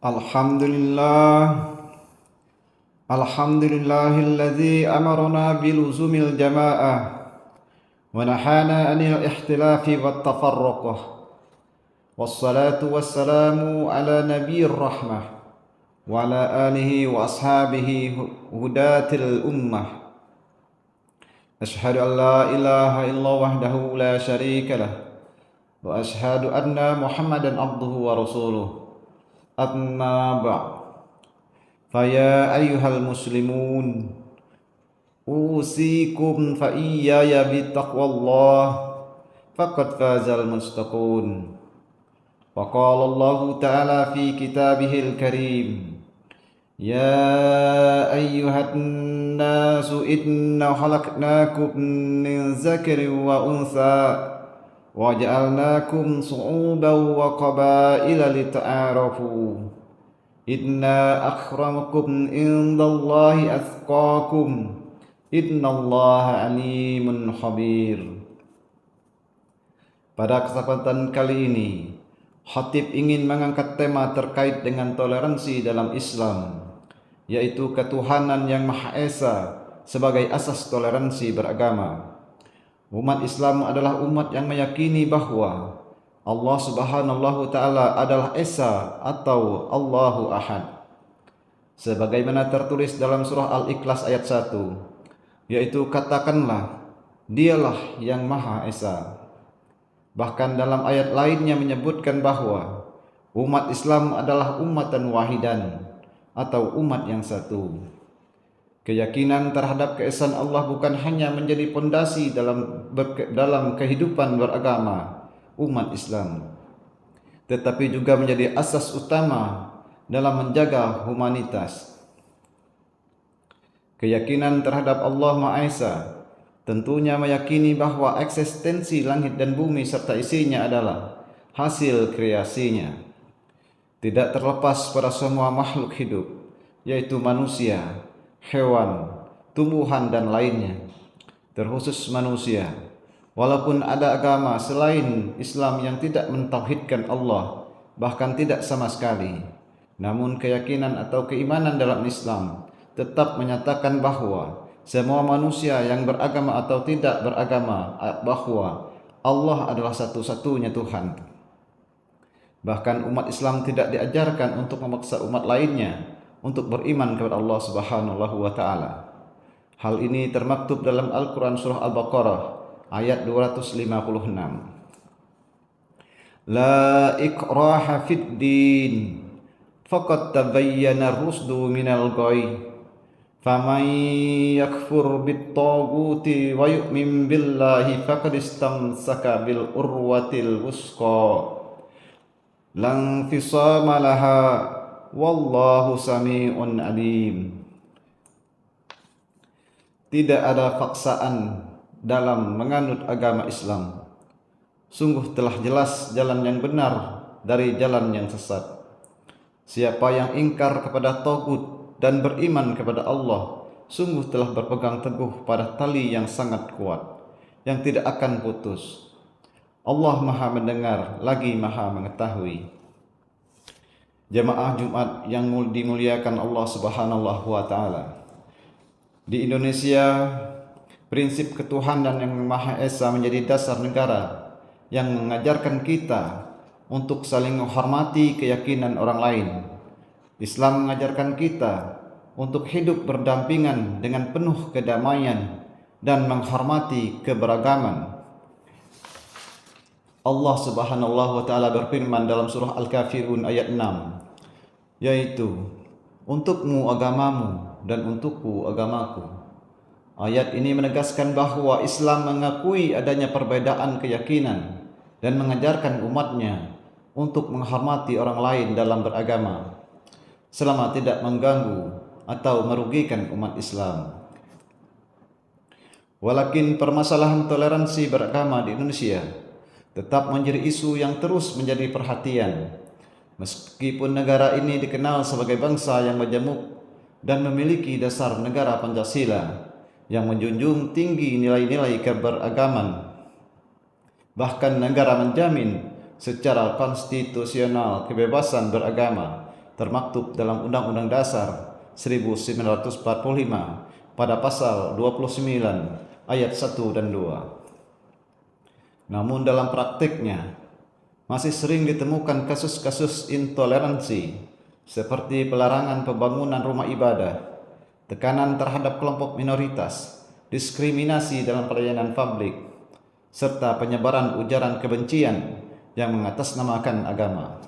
Alhamdulillah, alhamdulillahilladzi amarna biluzumil jamaah wa nahana anil ikhtilafi wat tafarruq. Wassalatu wassalamu ala nabiyyir rahmah wa ala alihi wa ashabihi hudatil ummah. Ashhadu an la ilaha illallah wahdahu la syarika lah wa ashhadu anna Muhammadan abduhu wa rasuluh. Amma ba'd. Faya ayyuhal muslimun, usikum fa iyaya bittaqwallah faqad fazal muttaqun. Wa qala Allah ta'ala fi kitabihil karim, ya ayyuhan nasu inna khalaqnakum min zakarin wa untha wa ja'alnakum su'uban wa qabaila lita'arafu. Inna akramakum indallahi atqakum. Innallaha alimun khabir. Pada kesempatan kali ini, khatib ingin mengangkat tema terkait dengan toleransi dalam Islam, yaitu ketuhanan yang Maha Esa sebagai asas toleransi beragama. Umat Islam adalah umat yang meyakini bahwa Allah Subhanahu Ta'ala adalah Esa atau Allahu Ahad, sebagaimana tertulis dalam surah Al-Ikhlas ayat 1, yaitu katakanlah dialah yang Maha Esa. Bahkan dalam ayat lainnya menyebutkan bahwa umat Islam adalah ummatan wahidan atau umat yang satu. Keyakinan terhadap keesaan Allah bukan hanya menjadi pondasi dalam kehidupan beragama umat Islam, tetapi juga menjadi asas utama dalam menjaga humanitas. Keyakinan terhadap Allah Maha Esa tentunya meyakini bahwa eksistensi langit dan bumi serta isinya adalah hasil kreasinya, tidak terlepas pada semua makhluk hidup, yaitu manusia, hewan, tumbuhan dan lainnya. Terkhusus manusia, walaupun ada agama selain Islam yang tidak mentauhidkan Allah, bahkan tidak sama sekali, namun keyakinan atau keimanan dalam Islam tetap menyatakan bahwa semua manusia yang beragama atau tidak beragama, bahwa Allah adalah satu-satunya Tuhan. Bahkan umat Islam tidak diajarkan untuk memaksa umat lainnya untuk beriman kepada Allah Subhanahu wa Ta'ala. Hal ini termaktub dalam Al-Quran surah Al-Baqarah ayat 256. La ikraha fid din, faqad tabayyana rusdu minal ghayy. Faman yakfur bit-taghuti wa yu'min billahi faqad istamsaka bil urwatil wusqa lan fisama laha wallahu sami'un alim. Tidak ada paksaan dalam menganut agama Islam. Sungguh telah jelas jalan yang benar dari jalan yang sesat. Siapa yang ingkar kepada tagut dan beriman kepada Allah, sungguh telah berpegang teguh pada tali yang sangat kuat, yang tidak akan putus. Allah Maha mendengar lagi Maha mengetahui. Jamaah Jumat yang dimuliakan Allah Subhanahu wa Ta'ala, di Indonesia prinsip ketuhanan yang Maha Esa menjadi dasar negara yang mengajarkan kita untuk saling menghormati keyakinan orang lain. Islam mengajarkan kita untuk hidup berdampingan dengan penuh kedamaian dan menghormati keberagaman. Allah Subhanahu wa Ta'ala berfirman dalam surah Al-Kafirun ayat 6, yaitu untukmu agamamu dan untukku agamaku. Ayat ini menegaskan bahwa Islam mengakui adanya perbedaan keyakinan dan mengajarkan umatnya untuk menghormati orang lain dalam beragama, selama tidak mengganggu atau merugikan umat Islam. Walakin permasalahan toleransi beragama di Indonesia tetap menjadi isu yang terus menjadi perhatian. Meskipun negara ini dikenal sebagai bangsa yang majemuk dan memiliki dasar negara Pancasila yang menjunjung tinggi nilai-nilai keberagaman, bahkan negara menjamin secara konstitusional kebebasan beragama, termaktub dalam Undang-Undang Dasar 1945 pada pasal 29 ayat 1 dan 2. Namun dalam praktiknya masih sering ditemukan kasus-kasus intoleransi seperti pelarangan pembangunan rumah ibadah, tekanan terhadap kelompok minoritas, diskriminasi dalam pelayanan publik, serta penyebaran ujaran kebencian yang mengatasnamakan agama.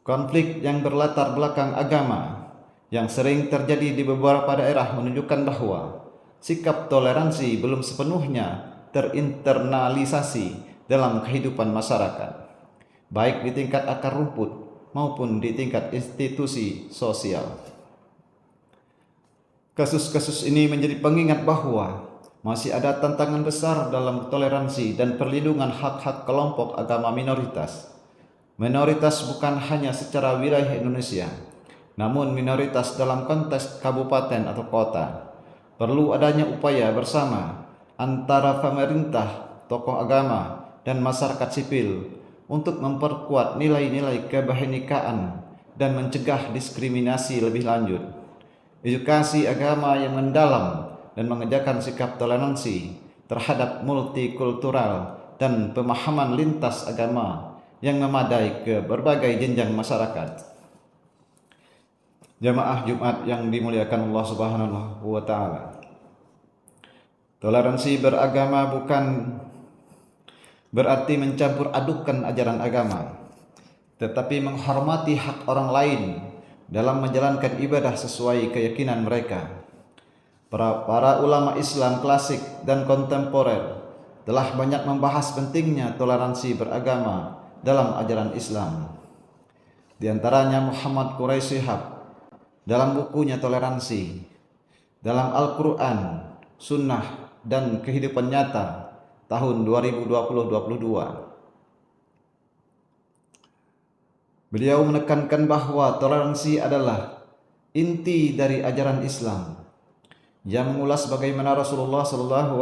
Konflik yang berlatar belakang agama yang sering terjadi di beberapa daerah menunjukkan bahwa sikap toleransi belum sepenuhnya terinternalisasi dalam kehidupan masyarakat, baik di tingkat akar rumput maupun di tingkat institusi sosial. Kasus-kasus ini menjadi pengingat bahwa masih ada tantangan besar dalam toleransi dan perlindungan hak-hak kelompok agama minoritas. Minoritas bukan hanya secara wilayah Indonesia, namun minoritas dalam konteks kabupaten atau kota. Perlu adanya upaya bersama antara pemerintah, tokoh agama, dan masyarakat sipil untuk memperkuat nilai-nilai kebahinekaan dan mencegah diskriminasi lebih lanjut. Edukasi agama yang mendalam dan mengajarkan sikap toleransi terhadap multikultural dan pemahaman lintas agama yang memadai ke berbagai jenjang masyarakat. Jamaah Jumat yang dimuliakan Allah Subhanahu wa taala. Toleransi beragama bukan berarti mencampur adukan ajaran agama, tetapi menghormati hak orang lain dalam menjalankan ibadah sesuai keyakinan mereka. Para ulama Islam klasik dan kontemporer telah banyak membahas pentingnya toleransi beragama dalam ajaran Islam. Di antaranya Muhammad Quraisy Shihab dalam bukunya Toleransi, dalam Al-Quran, Sunnah, dan Kehidupan Nyata tahun 2020-22. Beliau menekankan bahwa toleransi adalah inti dari ajaran Islam. Ia mengulas bagaimana Rasulullah SAW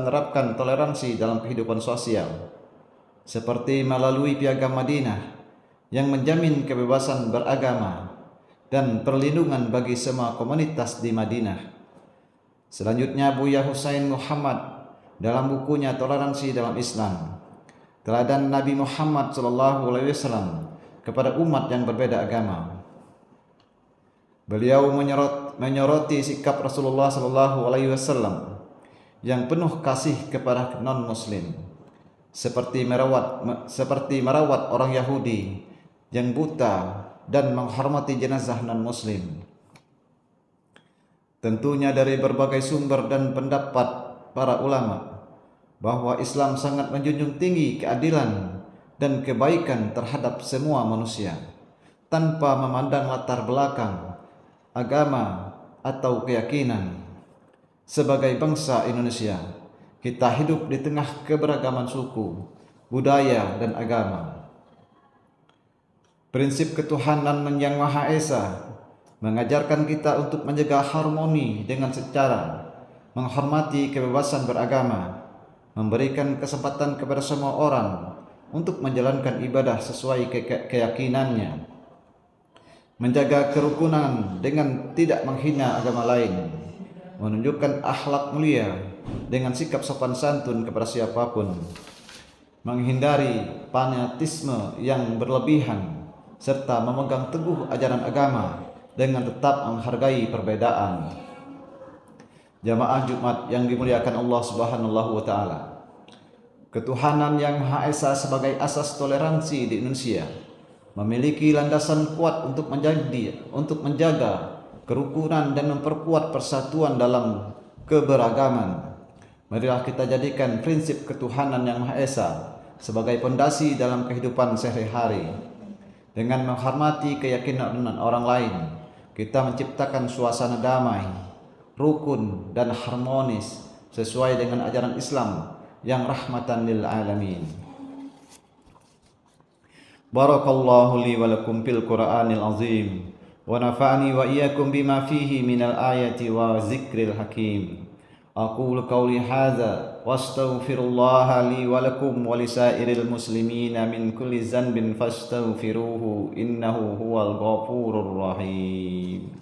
menerapkan toleransi dalam kehidupan sosial, seperti melalui Piagam Madinah yang menjamin kebebasan beragama dan perlindungan bagi semua komunitas di Madinah. Selanjutnya Buya Husain Muhammad dalam bukunya Toleransi dalam Islam, teladan Nabi Muhammad SAW kepada umat yang berbeda agama. Beliau menyoroti sikap Rasulullah SAW yang penuh kasih kepada non-Muslim, seperti merawat orang Yahudi yang buta dan menghormati jenazah non-Muslim. Tentunya dari berbagai sumber dan pendapat para ulama bahwa Islam sangat menjunjung tinggi keadilan dan kebaikan terhadap semua manusia tanpa memandang latar belakang, agama, atau keyakinan. Sebagai bangsa Indonesia, kita hidup di tengah keberagaman suku, budaya, dan agama. Prinsip ketuhanan Yang Maha Esa mengajarkan kita untuk menjaga harmoni dengan secara menghormati kebebasan beragama, memberikan kesempatan kepada semua orang untuk menjalankan ibadah sesuai keyakinannya, menjaga kerukunan dengan tidak menghina agama lain, menunjukkan akhlak mulia dengan sikap sopan santun kepada siapapun, menghindari fanatisme yang berlebihan, serta memegang teguh ajaran agama dengan tetap menghargai perbedaan. Jamaah Jumat yang dimuliakan Allah Subhanahu wa taala. Ketuhanan Yang Maha Esa sebagai asas toleransi di Indonesia memiliki landasan kuat untuk menjaga kerukunan dan memperkuat persatuan dalam keberagaman. Marilah kita jadikan prinsip ketuhanan Yang Maha Esa sebagai pondasi dalam kehidupan sehari-hari. Dengan menghormati keyakinan orang lain, kita menciptakan suasana damai, rukun, dan harmonis sesuai dengan ajaran Islam yang rahmatan lil alamin. Barakallahu li wa lakum fil Qur'anil azim wa nafa'ani wa iyyakum bima fihi minal ayati wa zikril hakim. Aqulu qawli hadza wastaghfirullaha li wa lakum wa lisairil muslimina min kulli zanbin fastaghfiruhu innahu huwal ghafurur rahim.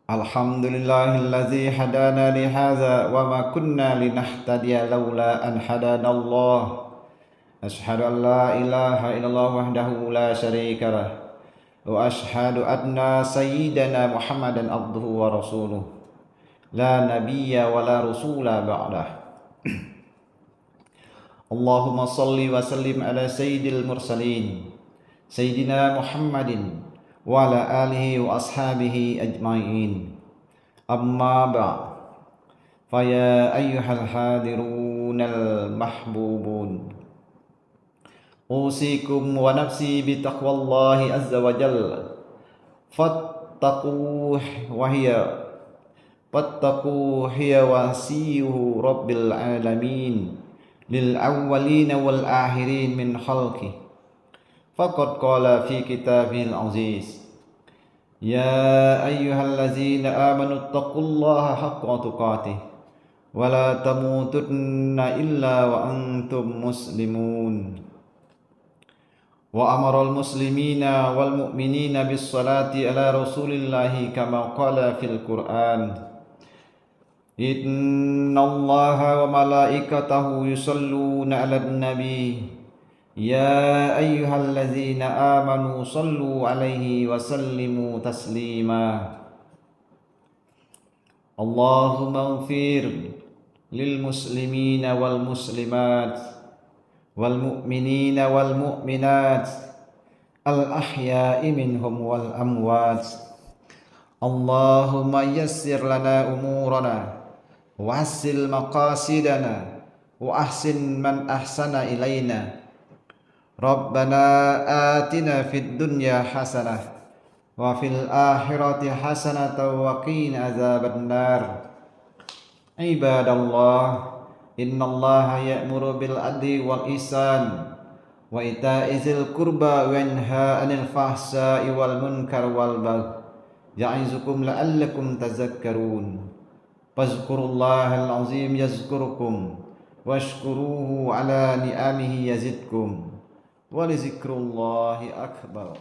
Alhamdulillahilladzi hadana li hadza wa ma kunna linahtadiya laula an hadana Allah. Asyhadu an la ilaha illallah wahdahu la syarika lah wa asyhadu anna sayyidana Muhammadan abduhu wa rasuluh la nabiyya wa la rasula ba'dah. Allahumma salli wa sallim ala sayyidil mursalin sayyidina Muhammadin wa ala alihi wa ashabihi ajma'in. Amma ba'd. Faya ayyuhal hadirunal mahbubun. Usikum wa nafsi bi taqwallahi azza wa jalla. Fattaquh hiya wasiyuhu rabbil alamin lil awwalina wal akhirin min khalqih. Faqad qala fi kitabil aziz, ya ayyuhallazina amanu taqullaha haqqa tuqatih wa la tamutunna illa wa antum muslimun. Wa amaral muslimina wal mu'minina bis salati ala rasulillahi kama qala fil Qur'an, innallaha wa malaikatahu yusalluna 'alan nabi ya ayyuhallazina amanu sallu alaihi wa sallimu taslima. Allahumma ighfir lil muslimina wal muslimat wal mu'minina wal mu'minat al ahya'i minhum wal amwat. Allahumma yassir lana umurana wa hassil maqasidana wa ahsin man ahsana ilaina. Rabbana atina fid dunya hasanah wa fil akhirati hasanah wa qina azabannar. Ibadallah, innallaha ya'muru bil adli wal ihsan wa ita'i dzil qurba wa yanha 'anil fahsai wal munkar wal baghi ya'izukum la'allakum tadhakkarun. Fazkurullahal azim yazkurukum washkuruhu ala ni'amihi yazidkum wa li zikrullahi akbar.